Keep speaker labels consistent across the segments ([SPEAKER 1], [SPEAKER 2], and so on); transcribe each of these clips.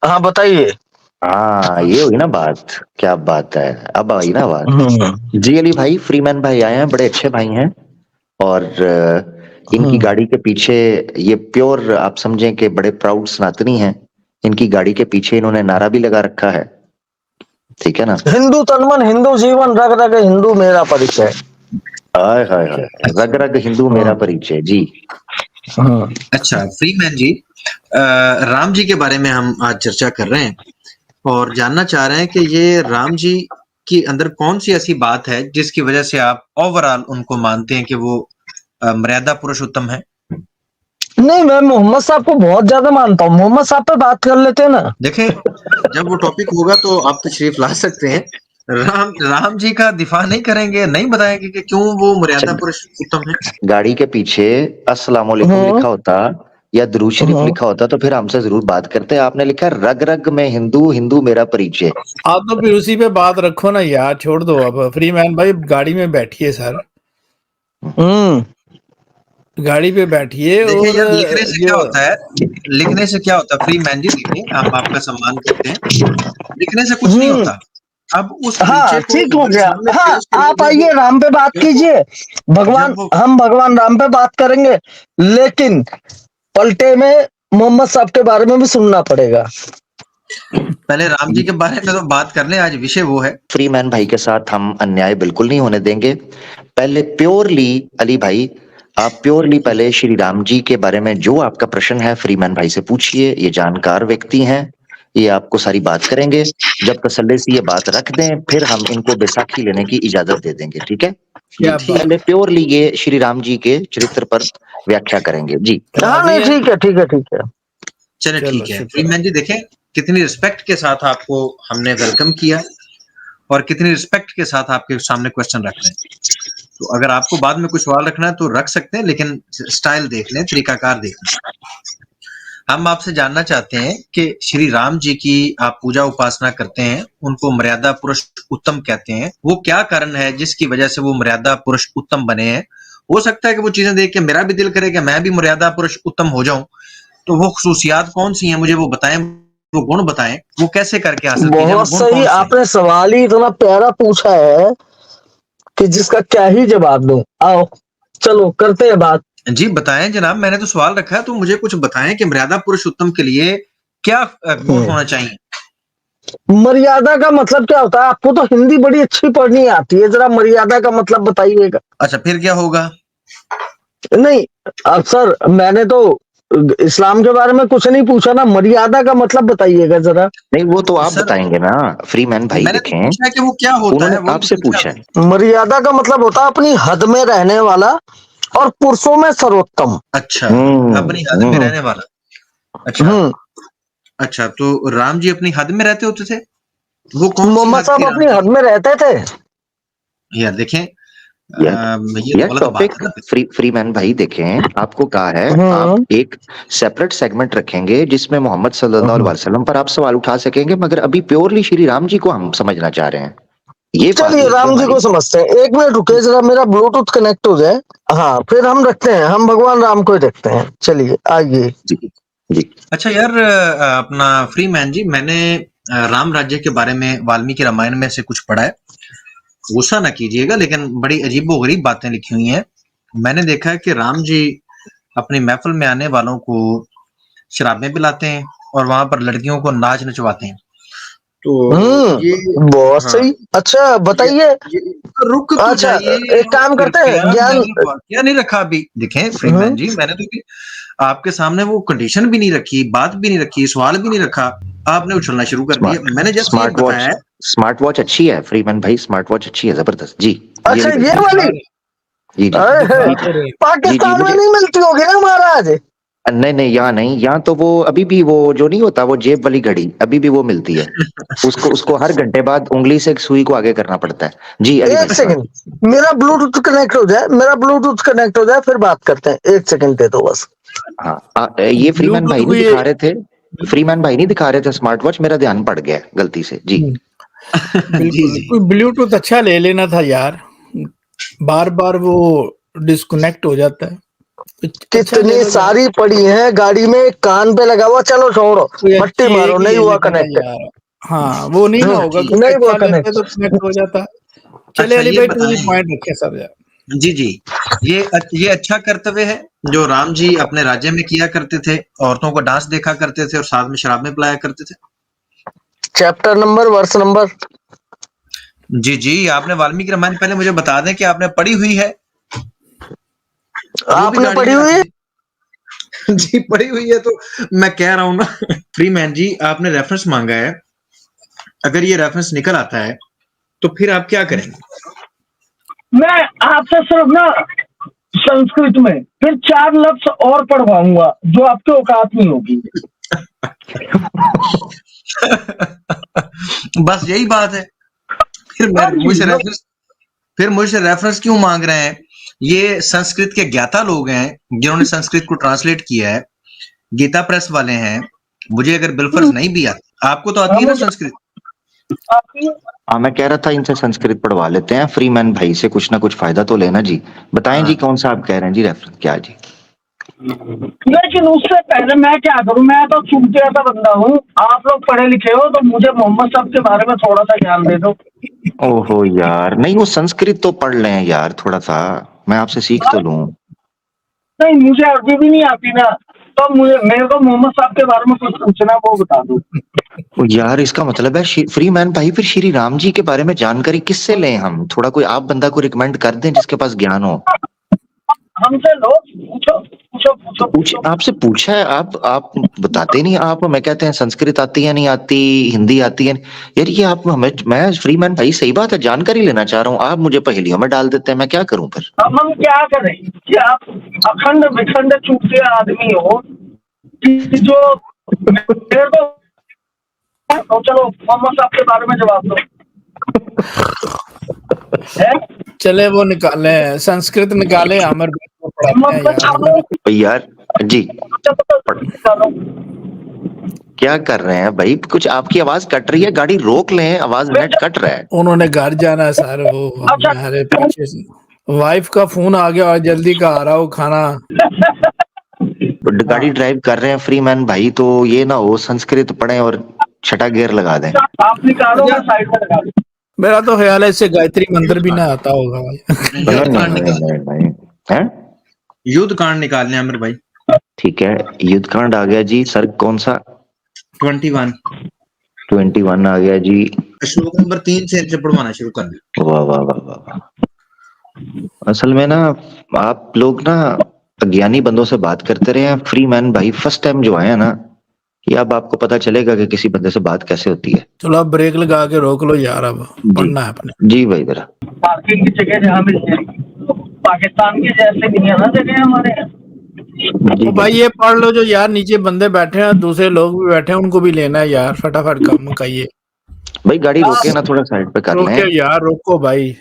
[SPEAKER 1] हाँ बताइए।
[SPEAKER 2] हाँ, ये हुई ना बात। क्या बात है, अब आई ना बात।
[SPEAKER 1] हम्म।
[SPEAKER 2] जी अली भाई, फ्रीमैन भाई आए हैं, बड़े अच्छे भाई हैं। और इनकी
[SPEAKER 1] हम्म।
[SPEAKER 2] गाड़ी के पीछे, ये प्योर आप समझें कि बड़े प्राउड सनातनी हैं। इनकी गाड़ी के पीछे इन्होंने नारा भी लगा रखा है, ठीक है ना।
[SPEAKER 1] हिंदू तन मन हिंदू जीवन, रग रग हिंदू मेरा परिचय।
[SPEAKER 2] हाय हाय हाय,
[SPEAKER 3] अच्छा।
[SPEAKER 2] रग रग हिंदू मेरा
[SPEAKER 1] हम्म।
[SPEAKER 2] परिचय जी।
[SPEAKER 1] हम्म।
[SPEAKER 3] अच्छा फ्रीमैन जी, राम जी के बारे में हम आज चर्चा कर रहे हैं और जानना चाह रहे हैं कि ये राम जी के अंदर कौन सी ऐसी बात है जिसकी वजह से आप ओवरऑल उनको मानते हैं कि वो मर्यादा पुरुषोत्तम है।
[SPEAKER 1] नहीं, मैं मोहम्मद साहब को बहुत ज्यादा मानता हूँ। मोहम्मद साहब पे बात कर लेते हैं ना।
[SPEAKER 3] देखें, जब वो टॉपिक होगा तो आप तशरीफ ला सकते हैं। राम जी का दिफा नहीं करेंगे, नहीं बताएंगे कि क्यों वो मर्यादा पुरुषोत्तम है।
[SPEAKER 2] गाड़ी के पीछे अस्सलाम वालेकुम
[SPEAKER 1] हम्म।
[SPEAKER 2] लिखा होता या दुरूद शरीफ
[SPEAKER 1] हम्म।
[SPEAKER 2] लिखा होता तो फिर हमसे जरूर बात करते। आपने लिखा है रग रग में हिंदू, हिंदू मेरा परिचय।
[SPEAKER 4] आप तो फिर उसी पे बात रखो ना यार, छोड़ दो अब। फ्री मैन भाई गाड़ी में बैठिए सर,
[SPEAKER 1] हम्म।
[SPEAKER 4] गाड़ी पे बैठिए।
[SPEAKER 3] देखिए
[SPEAKER 4] और
[SPEAKER 3] यार, लिखने से क्या
[SPEAKER 4] जो
[SPEAKER 3] होता है, लिखने से क्या होता है फ्री मैन जी, देखिए हम आपका सम्मान करते हैं, लिखने से कुछ नहीं
[SPEAKER 1] हम्म।
[SPEAKER 3] होता। अब उस
[SPEAKER 1] हाँ
[SPEAKER 3] परिचय को
[SPEAKER 1] ठीक हो
[SPEAKER 3] अगर
[SPEAKER 1] गया।
[SPEAKER 3] सामने
[SPEAKER 1] हाँ
[SPEAKER 3] पेश करेंगे,
[SPEAKER 1] आप
[SPEAKER 3] जब वो
[SPEAKER 1] आइए, राम पे बात
[SPEAKER 3] जब वो
[SPEAKER 1] कीजिए। भगवान,
[SPEAKER 3] जब वो
[SPEAKER 1] हम भगवान राम पे बात करेंगे, लेकिन पलटे में मोहम्मद साहब के बारे में भी सुनना पड़ेगा।
[SPEAKER 3] पहले राम जी के बारे में तो बात कर लें, आज विषय वो है।
[SPEAKER 2] फ्रीमैन भाई के साथ हम अन्याय बिल्कुल नहीं होने देंगे। पहले प्योरली अली भाई, आप प्योरली पहले श्री राम जी के बारे में जो आपका प्रश्न है फ्रीमैन भाई से पूछिए। ये जानकार व्यक्ति हैं, ये आपको सारी बात करेंगे। जब तसल्ली से ये बात रख दें, फिर हम इनको बैसाखी लेने की इजाजत दे देंगे, ठीक है जी।
[SPEAKER 4] क्या
[SPEAKER 3] ठीक,
[SPEAKER 2] पहले प्योरली ये श्री राम जी के चरित्र पर व्याख्या करेंगे जी।
[SPEAKER 1] हाँ नहीं,
[SPEAKER 4] राजी है?
[SPEAKER 1] ठीक है ठीक है ठीक है।
[SPEAKER 3] चले
[SPEAKER 4] चलो
[SPEAKER 3] ठीक है। फ्री
[SPEAKER 4] शुक्र।
[SPEAKER 3] मैन जी देखें, कितनी रिस्पेक्ट के साथ आपको हमने वेलकम किया और कितनी रिस्पेक्ट के साथ आपके सामने क्वेश्चन रख रहे हैं। तो अगर आपको बाद में कुछ सवाल रखना है तो रख सकते हैं, लेकिन स्टाइल देख लें, तरीकाकार देख लें। हम आपसे जानना चाहते हैं कि श्री राम जी की आप पूजा उपासना करते हैं, उनको मर्यादा पुरुष उत्तम कहते हैं, वो क्या कारण है जिसकी वजह से वो मर्यादा पुरुष उत्तम बने हैं। हो सकता है कि वो चीजें देख के मेरा भी दिल करे कि मैं भी मर्यादा पुरुष उत्तम हो जाऊं, तो वो खसूसियात कौन सी हैं मुझे वो बताएं, वो गुण बताएं, वो कैसे करके हासिल किए जाए, वो
[SPEAKER 1] बहुत
[SPEAKER 3] गुण
[SPEAKER 1] सही,
[SPEAKER 3] कौन से हैं।
[SPEAKER 1] आपने सवाल ही इतना प्यारा पूछा है कि जिसका क्या ही जवाब दूं। आओ चलो करते हैं बात।
[SPEAKER 3] जी बताएं जनाब, मैंने तो सवाल रखा है तो मुझे कुछ बताएं कि मर्यादा पुरुषोत्तम के लिए क्या गुण होना चाहिए।
[SPEAKER 1] मर्यादा का मतलब क्या होता है? आपको तो हिंदी बड़ी अच्छी पढ़नी आती है, जरा मर्यादा का मतलब बताइएगा।
[SPEAKER 3] अच्छा फिर क्या होगा।
[SPEAKER 1] नहीं, अब सर मैंने तो इस्लाम के बारे में कुछ नहीं पूछा ना, मर्यादा का मतलब बताइएगा जरा।
[SPEAKER 2] नहीं, वो तो आप
[SPEAKER 3] सर
[SPEAKER 2] बताएंगे ना फ्रीमैन भाई।
[SPEAKER 3] मैंने तो
[SPEAKER 2] देखें,
[SPEAKER 3] पूछा है कि वो क्या होता
[SPEAKER 2] उन्होंने
[SPEAKER 3] है, वही तो
[SPEAKER 2] आपसे
[SPEAKER 3] पूछा
[SPEAKER 2] पूछा
[SPEAKER 3] है।
[SPEAKER 2] है।
[SPEAKER 1] मर्यादा का मतलब होता है अपनी हद में रहने वाला और पुरुषों में सर्वोत्तम।
[SPEAKER 3] अच्छा, अपनी हद में
[SPEAKER 2] हम्म।
[SPEAKER 3] रहने वाला। अच्छा,
[SPEAKER 1] हम्म।
[SPEAKER 3] अच्छा तो राम जी अपनी हद में रहते होते थे, वो कौन सी
[SPEAKER 1] मोहम्मद
[SPEAKER 3] हद थी
[SPEAKER 1] साहब
[SPEAKER 3] राम
[SPEAKER 1] अपनी
[SPEAKER 3] जी
[SPEAKER 1] हद
[SPEAKER 3] की।
[SPEAKER 1] में रहते थे।
[SPEAKER 3] यार देखें,
[SPEAKER 2] यार
[SPEAKER 3] ये तो
[SPEAKER 2] यार
[SPEAKER 3] गलत बात
[SPEAKER 2] टॉपिक
[SPEAKER 3] है ना फिर।
[SPEAKER 2] फ्रीमैन भाई देखें, आपको कहा है आप
[SPEAKER 1] हम्म।
[SPEAKER 2] एक सेपरेट सेगमेंट रखेंगे जिसमें मोहम्मद सल्लल्लाहु अलैहि वसल्लम पर आप सवाल उठा सकेंगे, मगर अभी प्योरली श्री राम जी को हम समझना चाह रहे हैं। ये बात
[SPEAKER 1] चलिए
[SPEAKER 2] हुई थी
[SPEAKER 1] राम जी
[SPEAKER 2] हमारी।
[SPEAKER 1] को समझते हैं। एक मिनट रुके, जरा मेरा ब्लूटूथ कनेक्ट हो जाए। हाँ फिर हम रखते हैं, हम भगवान राम को ही देखते हैं। चलिए आइए।
[SPEAKER 2] जी जी।
[SPEAKER 3] अच्छा यार, अपना फ्री मैन जी, मैंने राम राज्य के बारे में वाल्मीकि रामायण में से कुछ पढ़ा है। गुस्सा ना कीजिएगा, लेकिन बड़ी अजीबोगरीब बातें लिखी हुई हैं। मैंने देखा है कि राम जी अपनी महफिल में आने वालों को शराबें पिलाते हैं और वहां पर लड़कियों को नाच नचवाते हैं। तो ये,
[SPEAKER 1] बहुत
[SPEAKER 3] हाँ,
[SPEAKER 1] सही। अच्छा बताइए।
[SPEAKER 3] ये रुक तो
[SPEAKER 1] अच्छा
[SPEAKER 3] जाइए
[SPEAKER 1] एक काम करते
[SPEAKER 3] कृपया,
[SPEAKER 1] हैं, ज्ञान।
[SPEAKER 3] मैंने वाक्या नहीं रखा अभी। देखें फ्री मैन
[SPEAKER 1] हम्म।
[SPEAKER 3] जी, मैंने तो आपके सामने वो कंडीशन भी नहीं रखी, बात भी नहीं रखी, सवाल भी नहीं रखा, आपने उछलना शुरू कर दिया। मैंने जस्ट ये बताया है।
[SPEAKER 2] स्मार्ट वॉच अच्छी है फ्रीमैन भाई, स्मार्ट वॉच अच्छी है, जबरदस्त जी। जी
[SPEAKER 1] अच्छा
[SPEAKER 2] अली भाई
[SPEAKER 1] ये
[SPEAKER 2] पूछिए।
[SPEAKER 1] वाली।
[SPEAKER 2] जी जी
[SPEAKER 1] अरे,
[SPEAKER 2] जी।
[SPEAKER 4] दिखा तो रहे।
[SPEAKER 2] जी जी
[SPEAKER 1] पाकिस्तान में
[SPEAKER 2] मुझे,
[SPEAKER 1] नहीं मिलती होगी ना महाराज?
[SPEAKER 2] नहीं नहीं, यहाँ नहीं, यहाँ तो वो अभी भी वो जो नहीं होता वो जेब वाली घड़ी अभी भी वो मिलती है। उसको उसको हर घंटे बाद उंगली से सुई को आगे करना पड़ता है। जी अली
[SPEAKER 1] एक
[SPEAKER 2] भाई साहब।
[SPEAKER 1] सेकंड, मेरा ब्लूटूथ कनेक्ट हो जाए, मेरा ब्लूटूथ कनेक्ट हो जाए फिर बात करते हैं। एक सेकंड दे दो बस।
[SPEAKER 2] हाँ ये फ्रीमैन
[SPEAKER 4] ब्लूटूथ
[SPEAKER 2] भाई
[SPEAKER 4] को
[SPEAKER 2] नहीं
[SPEAKER 4] ये
[SPEAKER 2] दिखा रहे थे, फ्रीमैन भाई नहीं दिखा रहे थे स्मार्ट वॉच, मेरा ध्यान पड़ गया गलती से जी।
[SPEAKER 3] जी
[SPEAKER 4] बिल्कुल
[SPEAKER 3] जी।
[SPEAKER 4] कोई ब्लूटूथ अच्छा ले लेना था यार, बार बार वो डिस्कनेक्ट हो जाता है। तो अच्छा
[SPEAKER 1] कितनी
[SPEAKER 4] चलो
[SPEAKER 1] सारी पड़ी हैं गाड़ी में, कान पे लगा हुआ, चलो छोड़ो,
[SPEAKER 4] कोई
[SPEAKER 1] पट्टी
[SPEAKER 4] अच्छी
[SPEAKER 1] मारो,
[SPEAKER 4] एक
[SPEAKER 1] नहीं
[SPEAKER 4] ले
[SPEAKER 1] हुआ
[SPEAKER 4] लेते ना
[SPEAKER 1] कनेक्ट।
[SPEAKER 4] यार। हाँ वो नहीं ना होगा,
[SPEAKER 3] ठीक।
[SPEAKER 4] कुछ
[SPEAKER 1] नहीं हुआ
[SPEAKER 4] अच्छा लेते तो
[SPEAKER 1] कनेक्ट।
[SPEAKER 4] कनेक्ट हो जाता। चले
[SPEAKER 3] अच्छा
[SPEAKER 4] अली
[SPEAKER 3] ये
[SPEAKER 4] भाई टू दी
[SPEAKER 3] बताएं,
[SPEAKER 4] पॉइंट रखे सब यार।
[SPEAKER 3] जी जी, ये अच्छा कर्तव्य है जो राम जी अपने राज्य में किया करते थे, औरतों को डांस देखा करते थे और साथ में शराब में पिलाया करते थे।
[SPEAKER 1] चैप्टर नंबर, वर्ष नंबर।
[SPEAKER 3] जी जी, आपने वाल्मीकि रामायण पहले मुझे बता दें कि आपने पढ़ी हुई है, वो भी
[SPEAKER 1] आपने
[SPEAKER 3] गाड़ी
[SPEAKER 1] पढ़ी
[SPEAKER 3] में
[SPEAKER 1] हुई है?
[SPEAKER 3] रखी है। जी पढ़ी हुई है, तो मैं कह रहा हूं ना। फ्री मैन जी, आपने रेफरेंस मांगा है, अगर ये रेफरेंस निकल आता है तो फिर आप क्या करेंगे?
[SPEAKER 5] मैं आपसे सिर्फ ना संस्कृत में फिर 4 लफ्ज और पढ़वाऊंगा जो आपके औकात नहीं होगी।
[SPEAKER 3] बस यही बात है। फिर
[SPEAKER 5] हाँ
[SPEAKER 3] मैं
[SPEAKER 5] जी,
[SPEAKER 3] मुझसे रेफरेंस क्यों मांग रहे हैं? ये संस्कृत के ज्ञाता लोग हैं जिन्होंने संस्कृत को ट्रांसलेट किया है, गीता प्रेस वाले हैं। मुझे अगर बिलफर्ज नहीं भी आती, आपको तो आती है ना
[SPEAKER 5] मुझे
[SPEAKER 3] संस्कृत?
[SPEAKER 5] आपकी
[SPEAKER 2] हाँ, मैं कह रहा था इनसे संस्कृत पढ़वा लेते हैं, फ्री मैन भाई से कुछ ना कुछ फायदा तो लेना जी। बताएं जी, कौन सा आप कह रहे हैं जी रेफरेंस क्या जी?
[SPEAKER 5] लेकिन उससे पहले मैं क्या करूं, मैं तो चूतिया सा बंदा हूं। आप लोग पढ़े लिखे हो तो मुझे मोहम्मद साहब के बारे में थोड़ा सा ज्ञान दे दो।
[SPEAKER 2] ओहो यार, नहीं वो संस्कृत तो पढ़ लें यार थोड़ा सा, मैं आपसे सीख तो लूं।
[SPEAKER 5] नहीं, मुझे अरबी भी नहीं आती ना, तो मुझे मेरे को मोहम्मद साहब के बारे में कुछ पूछना, वो बता दो।
[SPEAKER 2] ओ यार, इसका मतलब है फ्री मैन भाई, फिर श्री राम जी के बारे में जानकारी किससे लें हम? थोड़ा कोई आप बंदा को रिकमेंड कर दें जिसके पास ज्ञान हो।
[SPEAKER 5] हमसे लो, पूछो पूछो पूछो पूछो।
[SPEAKER 2] आपसे पूछा है, आप बताते नहीं। आप मैं कहते हैं संस्कृत आती है नहीं आती, हिंदी आती है यार, ये आप हमें, मैं फ्री मैन भाई सही बात है जानकारी लेना चाह रहा हूँ, आप मुझे पहेलियों में डाल देते हैं, मैं क्या करूं फिर?
[SPEAKER 5] अब हम क्या करें कि आप अखंड विखंड चूतिया आदमी हो कि जो मेरे को, तो चलो मोहम्मद साहब के बारे में जवाब दो। है
[SPEAKER 4] चले वो निकाले संस्कृत निकाले, अमर भाई को पढ़ाते हैं
[SPEAKER 5] मोहम्मद
[SPEAKER 4] यार।
[SPEAKER 5] साहब
[SPEAKER 2] यार जी,
[SPEAKER 5] निकालो।
[SPEAKER 2] क्या कर रहे हैं भाई? कुछ आपकी आवाज कट रही है, गाड़ी रोक लें, आवाज नेट कट रहा है।
[SPEAKER 4] उन्होंने घर जाना है सर, वो
[SPEAKER 5] अच्छा,
[SPEAKER 4] हमारे पीछे से वाइफ का फोन आ गया और जल्दी का आ रहा हो खाना।
[SPEAKER 2] गाड़ी ड्राइव कर रहे हैं फ्री मैन भाई, तो ये ना हो संस्कृत पढ़े और छठा गियर लगा दें।
[SPEAKER 5] आप निकालो, मैं साइड में लगा दूं।
[SPEAKER 4] मेरा तो ख्याल है इससे गायत्री मंत्र भी ना आता होगा भाई।
[SPEAKER 2] नहीं
[SPEAKER 3] युद्ध
[SPEAKER 2] नहीं
[SPEAKER 3] कांड
[SPEAKER 2] नहीं
[SPEAKER 3] निकाल,
[SPEAKER 2] नहीं नहीं, हैं?
[SPEAKER 3] युद्ध कांड निकालने आमिर भाई।
[SPEAKER 2] ठीक है, युद्ध कांड आ गया जी सर, कौन सा?
[SPEAKER 3] 21
[SPEAKER 2] 21 आ गया जी।
[SPEAKER 3] श्लोक नंबर 3 से पढ़वाना शुरू कर दे।
[SPEAKER 2] वाह वाह वाह वाह वाह। असल में ना, आप लोग ना अज्ञानी बंदों से बात करते रहे हैं। फ्री मैन भाई फर्स्ट टाइम जो आए हैं ना, ये अब आपको पता चलेगा कि किसी बंदे से बात कैसे होती है।
[SPEAKER 4] चलो अब ब्रेक लगा के रोक लो यार, अब
[SPEAKER 2] जी
[SPEAKER 4] पढ़ना है अपने।
[SPEAKER 2] जी भाई जरा।
[SPEAKER 5] पार्किंग की जगह जहाँ मिल जाएगी, पाकिस्तान की जैसे नहीं है ना जगह हमारे यहाँ।
[SPEAKER 2] जी
[SPEAKER 4] तो भाई ये पढ़ लो जो यार नीचे बंदे बैठे हैं, दूसरे लोग भी बैठे हैं, उनको भी लेना है यार, फटाफट काम मुकाइए।
[SPEAKER 2] भाई गाड़ी रोके ना, थोड़ा साइड पे कर लें।
[SPEAKER 4] रोके यार, रोको भाई।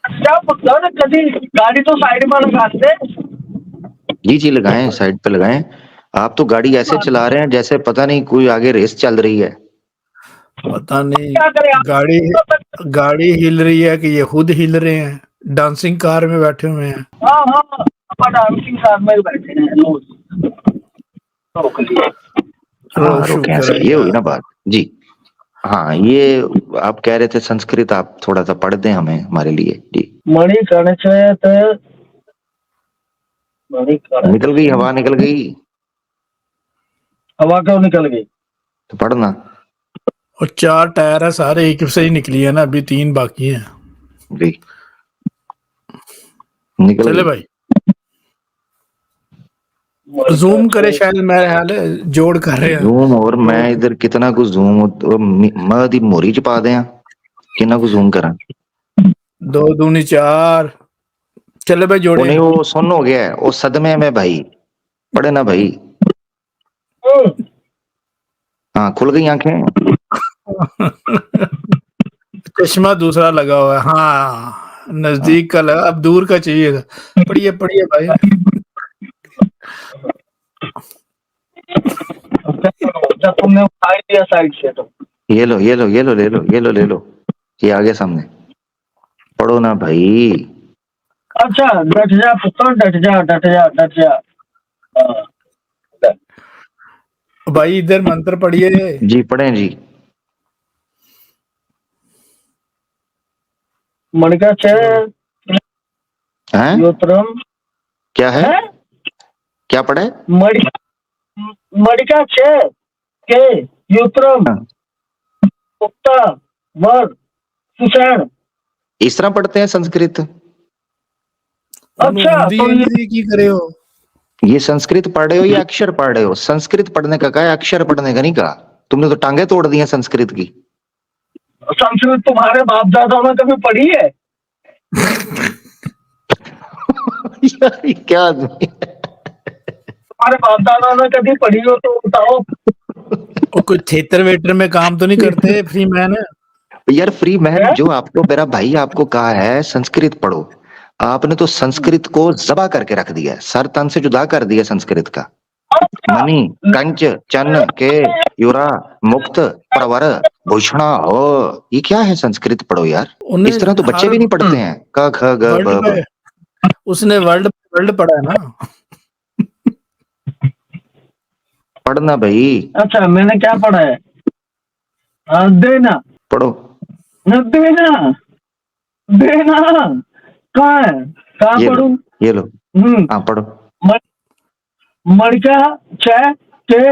[SPEAKER 5] क्या मतलब है, कभी गाड़ी तो साइड में लगा दे।
[SPEAKER 2] जी जी लगाएं, साइड पे लगाएं। आप तो गाड़ी ऐसे चला रहे हैं जैसे पता नहीं कोई आगे रेस चल रही है।
[SPEAKER 4] पता नहीं
[SPEAKER 5] क्या करें आप?
[SPEAKER 4] गाड़ी गाड़ी हिल रही है कि ये खुद हिल रहे हैं, डांसिंग कार में बैठे हुए हैं।
[SPEAKER 5] हाँ हाँ, अपन डांसिंग कार में बैठे हैं रोज। रोक लिए।
[SPEAKER 2] हाँ
[SPEAKER 4] रोक
[SPEAKER 2] रोके हैं
[SPEAKER 4] शुक्र
[SPEAKER 2] सर,
[SPEAKER 4] है
[SPEAKER 2] ये हुई
[SPEAKER 4] यार।
[SPEAKER 2] ना बात जी। हाँ, ये आप कह रहे थे संस्कृत, आप थोड़ा सा पढ़ दें हमें, हमारे लिए जी।
[SPEAKER 5] मणिकर्ण चेत, मणिकर्ण
[SPEAKER 2] निकल गई हवा, निकल गई
[SPEAKER 5] हवा क्यों निकल गई?
[SPEAKER 2] तो पढ़ना।
[SPEAKER 4] और 4 टायर है सारे, एक से ही निकली है ना, अभी 3 बाकी हैं।
[SPEAKER 2] जी निकल
[SPEAKER 4] चले
[SPEAKER 2] गई।
[SPEAKER 4] भाई जूम करे, शायद मेरे ख्याल है जोड़ कर रहे हैं।
[SPEAKER 2] जूम, और मैं इधर कितना कुछ जूम मैं दी मोरी च पा दें, कितना कुछ जूम करा।
[SPEAKER 4] 2 दूनी 4। चले भाई
[SPEAKER 2] वो
[SPEAKER 4] जोड़े।
[SPEAKER 2] नहीं, वो सुन हो गया है, वो सदमे में भाई, पढ़े ना भाई। हाँ खुल गई आंखें।
[SPEAKER 4] चश्मा दूसरा लगा हुआ है, हाँ नजदीक का लगा, अब दूर का चाहिए था। पढ़िए पढ़िए भाई।
[SPEAKER 5] जब तुमने उठाई दिया साइड से तो
[SPEAKER 2] ये लो ये लो ये लो, ले लो ये लो ले लो, ये आगे सामने पढ़ो ना भाई।
[SPEAKER 5] अच्छा, डट जा पुत्र, डट जा, डट जा, डट जा। हाँ,
[SPEAKER 4] भाई इधर मंत्र पढ़िए।
[SPEAKER 2] जी पढ़ें जी।
[SPEAKER 5] मणिका च
[SPEAKER 2] हैं
[SPEAKER 5] योत्रम
[SPEAKER 2] क्या है,
[SPEAKER 5] है,
[SPEAKER 2] क्या पढ़े?
[SPEAKER 5] मणिका च के योत्रम
[SPEAKER 2] हाँ।
[SPEAKER 5] मुक्ता वर सुषैण।
[SPEAKER 2] इस तरह पढ़ते हैं संस्कृत?
[SPEAKER 5] अच्छा,
[SPEAKER 4] हिंदी
[SPEAKER 5] तो ये
[SPEAKER 4] हिंदी की करे हो?
[SPEAKER 2] ये संस्कृत पढ़ रहे हो या अक्षर पढ़ रहे हो? संस्कृत पढ़ने का है, अक्षर पढ़ने का नहीं कहा। तुमने तो टांगे तोड़ दी हैं संस्कृत की।
[SPEAKER 5] संस्कृत तुम्हारे बाप दादा ने कभी पढ़ी है?
[SPEAKER 2] यार ये क्या आदमी है?
[SPEAKER 5] तुम्हारे बाप दादा ने कभी पढ़ी हो तो बताओ।
[SPEAKER 4] और कोई थिएटर वेटर में काम तो नहीं करते फ्री मैन?
[SPEAKER 2] यार फ्री मैन
[SPEAKER 5] है?
[SPEAKER 2] जो आपको, मेरा भाई आपको कहा है संस्कृत पढ़ो, आपने तो संस्कृत को जबा करके रख दिया है, सर तन से जुदा कर दिया संस्कृत का। मणि कंच चन के युरा मुक्त प्रवर भूषण हो, ये क्या है? संस्कृत पढ़ो यार।
[SPEAKER 4] उन्हें
[SPEAKER 2] इस तरह तो बच्चे
[SPEAKER 4] हर
[SPEAKER 2] भी नहीं पढ़ते हैं। क ख ग
[SPEAKER 4] वर्ल्ड
[SPEAKER 2] ब ब।
[SPEAKER 4] पे उसने वर्ल्ड वर्ल्ड पढ़ा है ना।
[SPEAKER 2] पढ़ना भाई,
[SPEAKER 5] अच्छा, मैंने क्या पढ़ा है? देना,
[SPEAKER 2] पढ़ो।
[SPEAKER 5] न देना, देना कहाँ है? कहाँ
[SPEAKER 2] ये
[SPEAKER 5] पढ़ू?
[SPEAKER 2] लो, ये लो। हाँ पढ़ो।
[SPEAKER 5] मणिका च के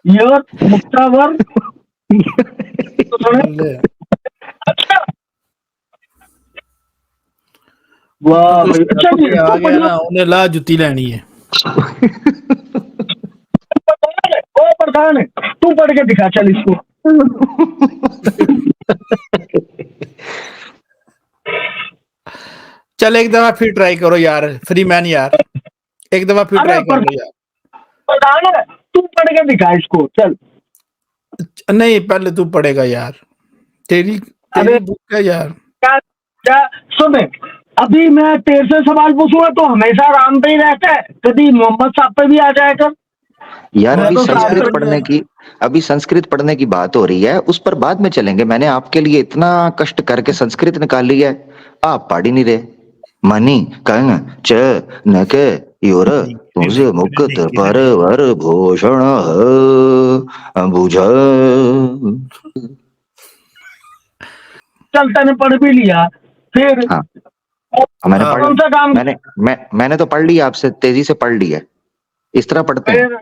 [SPEAKER 5] योर मुक्तावर तो सुने।
[SPEAKER 4] ले।
[SPEAKER 5] अच्छा, वाह भाई, अच्छा जी,
[SPEAKER 4] आ
[SPEAKER 5] तो
[SPEAKER 4] गया ना, उन्हें ला जुत्ती लेनी है।
[SPEAKER 5] प्रधान है, तू पढ़ के दिखा चल इसको।
[SPEAKER 4] चल एक दफा फिर ट्राई करो यार फ्री मैन यार, एक दफा फिर
[SPEAKER 5] अरे
[SPEAKER 4] ट्राई कर लो यार।
[SPEAKER 5] प्रधान है, तू पढ़ के दिखा इसको चल।
[SPEAKER 4] नहीं पहले तू पढ़ेगा यार, तेरी
[SPEAKER 5] अरे
[SPEAKER 4] तेरी बुक है यार।
[SPEAKER 5] क्या क्या सुन, अभी मैं तेरे से सवाल पूछूंगा तो हमेशा राम पे ही रहता है, कभी मोहम्मद साहब पे भी आ जाया कर।
[SPEAKER 2] यार
[SPEAKER 5] मैं
[SPEAKER 2] अभी
[SPEAKER 5] तो
[SPEAKER 2] संस्कृत
[SPEAKER 5] साहब
[SPEAKER 2] पढ़ने की, अभी संस्कृत पढ़ने की बात हो रही है, उस पर बाद में चलेंगे। मैंने आपके लिए इतना कष्ट करके संस्कृत निकाली है, आप पढ़ ही नहीं रहे। मणि कंग च नक योर तुझ मुक्त परवर भूषण बुझ।
[SPEAKER 5] चल, तने पढ़ भी लिया फिर
[SPEAKER 2] हाँ मैंने
[SPEAKER 4] हाँ।
[SPEAKER 2] पढ़,
[SPEAKER 5] कौन सा काम?
[SPEAKER 2] मैंने तो पढ़ लिया, आपसे तेजी से पढ़ लिया। इस तरह पढ़ते हैं।
[SPEAKER 5] फिर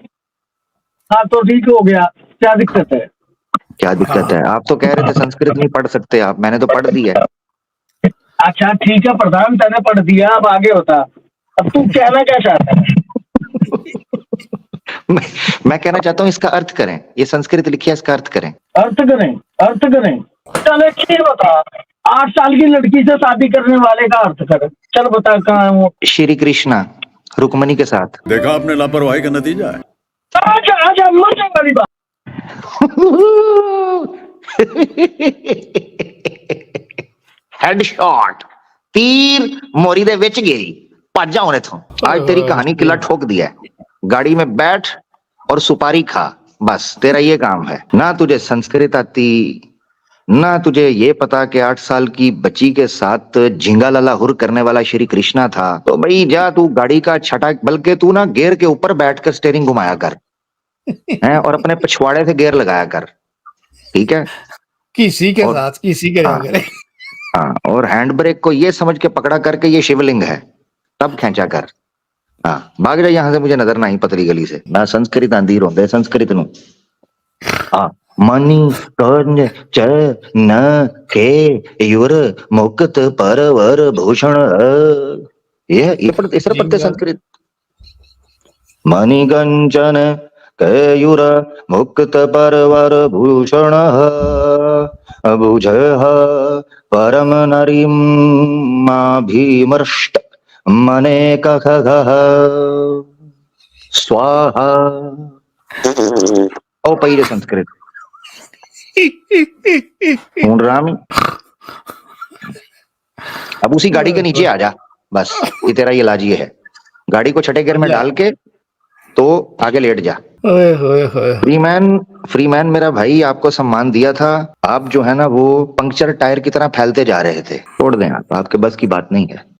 [SPEAKER 5] हाँ, तो ठीक हो गया, क्या दिक्कत है?
[SPEAKER 2] क्या दिक्कत है? आप तो कह रहे थे संस्कृत नहीं पढ़ सकते आप, मैंने तो पढ़ दी है।
[SPEAKER 5] अच्छा ठीक है प्रधान, तने पढ़ दिया, अब आगे होता। अब तू कहना क्या चाहता है?
[SPEAKER 2] मैं कहना चाहता हूँ इसका अर्थ करें, ये संस्कृत लिखी है, इसका अर्थ करें।
[SPEAKER 5] अर्थ करें, अर्थ करें। चल एक चीज बता, 8 साल की लड़की से शादी करने वाले का अर्थ कर। चल बता कहाँ है वो?
[SPEAKER 2] श्री कृष्णा रुक्मणी के साथ।
[SPEAKER 6] देखा आपने लापरवाही का नतीजा है।
[SPEAKER 5] आजा आजा, मजा वाली बात।
[SPEAKER 2] हेडशॉट, तीर मोरी दे विच गई, भज जा हुण इथों। आज तेरी कहानी किला ठोक दिया है। गाड़ी में बैठ और सुपारी खा, बस तेरा ये काम है। ना तुझे संस्कृत आती, ना तुझे ये पता कि 8 साल की बच्ची के साथ झिंगा लाला हुर करने वाला श्री कृष्णा था। तो भाई जा तू गाड़ी का छठा, बल्कि तू ना गियर के ऊपर बैठकर स्टीयरिंग घुमाया कर हैं, और अपने पिछवाड़े से गियर लगाया कर, ठीक है?
[SPEAKER 4] किसी के
[SPEAKER 2] और
[SPEAKER 4] साथ किसी के
[SPEAKER 2] हाँ,
[SPEAKER 4] करे।
[SPEAKER 2] हाँ, और हैंड ब्रेक को ये समझ के पकड़ा करके ये शिवलिंग है, तब खींचा कर। हाँ भाग जा यहां से, मुझे नजर ना आई पतली गली से। ना संस्कृत आंदी रोंदे संस्कृत नु। हाँ, मणि कंज च न के युर मुक्त परवर भूषण। ये पढ़ते, इस तरह पढ़ते संस्कृत। मणि कंचन केयुर मुक्त परवर भूषण भुज परम नरीमाभिमर्ष्ट मने कख स्वाहा। ओ पही संस्कृत ढूंढ रहा मैं। अब उसी गाड़ी के नीचे आ जा, बस ये तेरा ये इलाज ये है। गाड़ी को छठे गियर में डाल के तो आगे लेट जा।
[SPEAKER 4] ओए होए होए।
[SPEAKER 2] फ्री मैन मेरा भाई, आपको सम्मान दिया था, आप जो है ना वो पंक्चर टायर की तरह फैलते जा रहे थे। छोड़ दें आप, आपके बस की बात नहीं है।